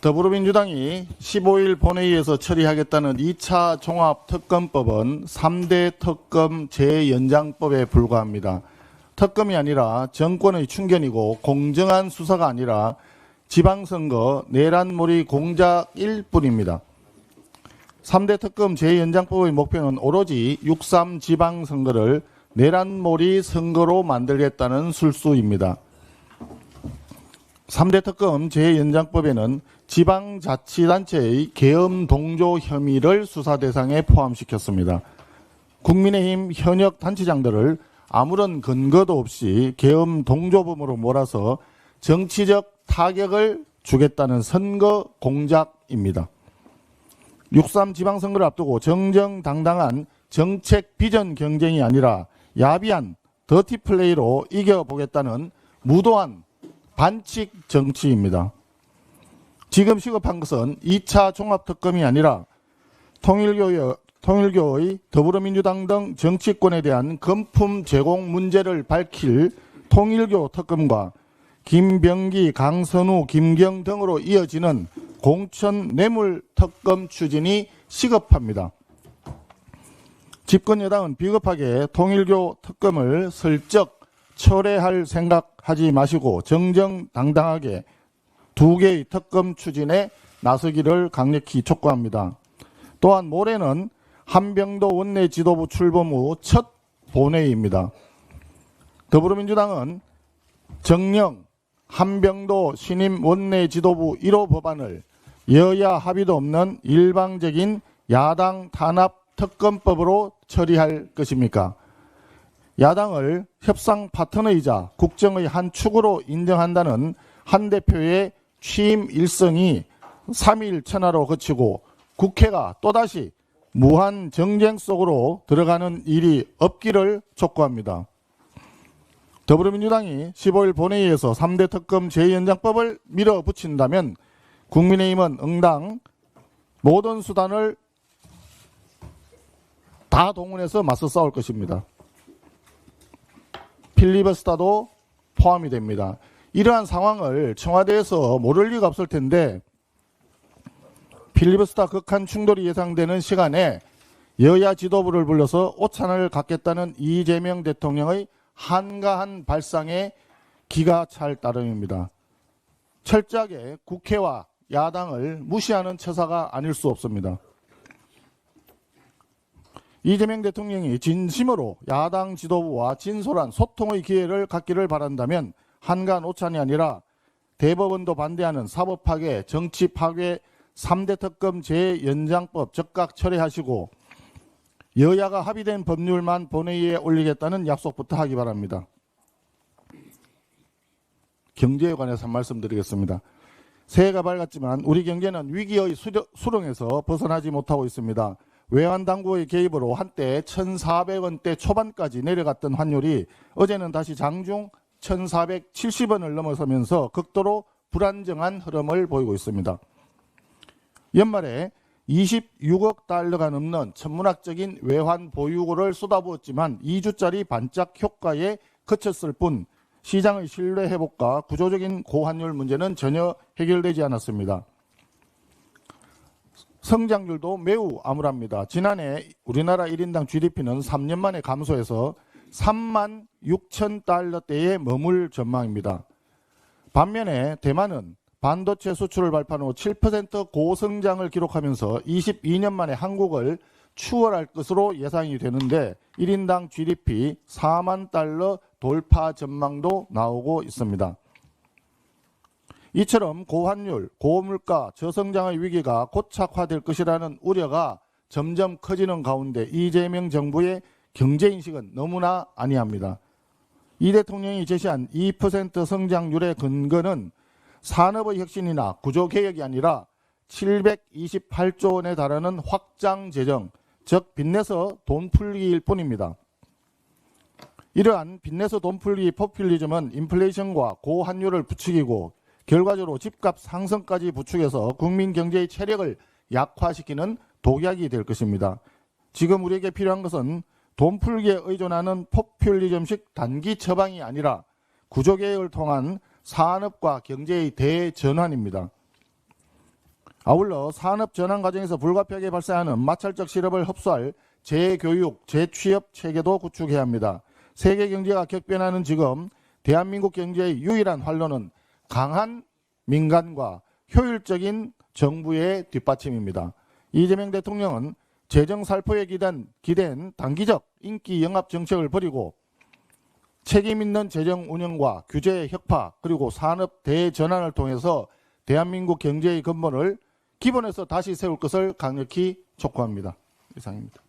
더불어민주당이 15일 본회의에서 처리하겠다는 2차 종합특검법은 3대 특검 재연장법에 불과합니다. 특검이 아니라 정권의 충견이고 공정한 수사가 아니라 지방선거 내란몰이 공작일 뿐입니다. 3대 특검 재연장법의 목표는 오로지 6.3 지방선거를 내란몰이 선거로 만들겠다는 술수입니다. 3대 특검 재연장법에는 지방자치단체의 계엄 동조 혐의를 수사 대상에 포함시켰습니다. 국민의힘 현역 단체장들을 아무런 근거도 없이 계엄 동조범으로 몰아서 정치적 타격을 주겠다는 선거 공작입니다. 6.3 지방선거를 앞두고 정정당당한 정책 비전 경쟁이 아니라 야비한 더티플레이로 이겨보겠다는 무도한 반칙 정치입니다. 지금 시급한 것은 2차 종합특검이 아니라 통일교의 더불어민주당 등 정치권에 대한 금품 제공 문제를 밝힐 통일교 특검과 김병기, 강선우, 김경 등으로 이어지는 공천 뇌물 특검 추진이 시급합니다. 집권 여당은 비겁하게 통일교 특검을 슬쩍 철회할 생각하지 마시고 정정당당하게 두 개의 특검 추진에 나서기를 강력히 촉구합니다. 또한 모레는 한병도 원내 지도부 출범 후 첫 본회의입니다. 더불어민주당은 정령 한병도 신임 원내 지도부 1호 법안을 여야 합의도 없는 일방적인 야당 탄압 특검법으로 처리할 것입니까? 야당을 협상 파트너이자 국정의 한 축으로 인정한다는 한 대표의 취임 일성이 3일 천하로 그치고 국회가 또다시 무한 정쟁 속으로 들어가는 일이 없기를 촉구합니다. 더불어민주당이 15일 본회의에서 3대 특검 재연장법을 밀어붙인다면 국민의힘은 응당 모든 수단을 다 동원해서 맞서 싸울 것입니다. 필리버스터도 포함이 됩니다. 이러한 상황을 청와대에서 모를 리가 없을 텐데 필리버스터 극한 충돌이 예상되는 시간에 여야 지도부를 불러서 오찬을 갖겠다는 이재명 대통령의 한가한 발상에 기가 찰 따름입니다. 철저하게 국회와 야당을 무시하는 처사가 아닐 수 없습니다. 이재명 대통령이 진심으로 야당 지도부와 진솔한 소통의 기회를 갖기를 바란다면 한간 오찬이 아니라 대법원도 반대하는 사법파괴, 정치파괴 3대 특검 재연장법 즉각 철회하시고 여야가 합의된 법률만 본회의에 올리겠다는 약속부터 하기 바랍니다. 경제에 관해서 한 말씀 드리겠습니다. 새해가 밝았지만 우리 경제는 위기의 수렁에서 벗어나지 못하고 있습니다. 외환당국의 개입으로 한때 1,400원대 초반까지 내려갔던 환율이 어제는 다시 장중 1,470원을 넘어서면서 극도로 불안정한 흐름을 보이고 있습니다. 연말에 26억 달러가 넘는 천문학적인 외환 보유고를 쏟아부었지만 2주짜리 반짝 효과에 그쳤을 뿐 시장의 신뢰 회복과 구조적인 고환율 문제는 전혀 해결되지 않았습니다. 성장률도 매우 암울합니다. 지난해 우리나라 1인당 GDP는 3년 만에 감소해서 3만 6천 달러대에 머물 전망입니다. 반면에 대만은 반도체 수출을 발판 후 7% 고성장을 기록하면서 22년 만에 한국을 추월할 것으로 예상이 되는데 1인당 GDP 4만 달러 돌파 전망도 나오고 있습니다. 이처럼 고환율, 고물가, 저성장의 위기가 고착화될 것이라는 우려가 점점 커지는 가운데 이재명 정부의 경제인식은 너무나 아니합니다. 이 대통령이 제시한 2% 성장률의 근거는 산업의 혁신이나 구조개혁이 아니라 728조 원에 달하는 확장 재정, 즉 빚내서 돈 풀기일 뿐입니다. 이러한 빚내서 돈 풀기 포퓰리즘은 인플레이션과 고환율을 부추기고 결과적으로 집값 상승까지 부추겨서 국민 경제의 체력을 약화시키는 독약이 될 것입니다. 지금 우리에게 필요한 것은 돈 풀기에 의존하는 포퓰리즘식 단기 처방이 아니라 구조개혁을 통한 산업과 경제의 대전환입니다. 아울러 산업 전환 과정에서 불가피하게 발생하는 마찰적 실업을 흡수할 재교육, 재취업 체계도 구축해야 합니다. 세계 경제가 격변하는 지금 대한민국 경제의 유일한 활로는 강한 민간과 효율적인 정부의 뒷받침입니다. 이재명 대통령은 재정 살포에 기댄 단기적 인기 영합 정책을 버리고 책임 있는 재정 운영과 규제 혁파 그리고 산업 대전환을 통해서 대한민국 경제의 근본을 기본에서 다시 세울 것을 강력히 촉구합니다. 이상입니다.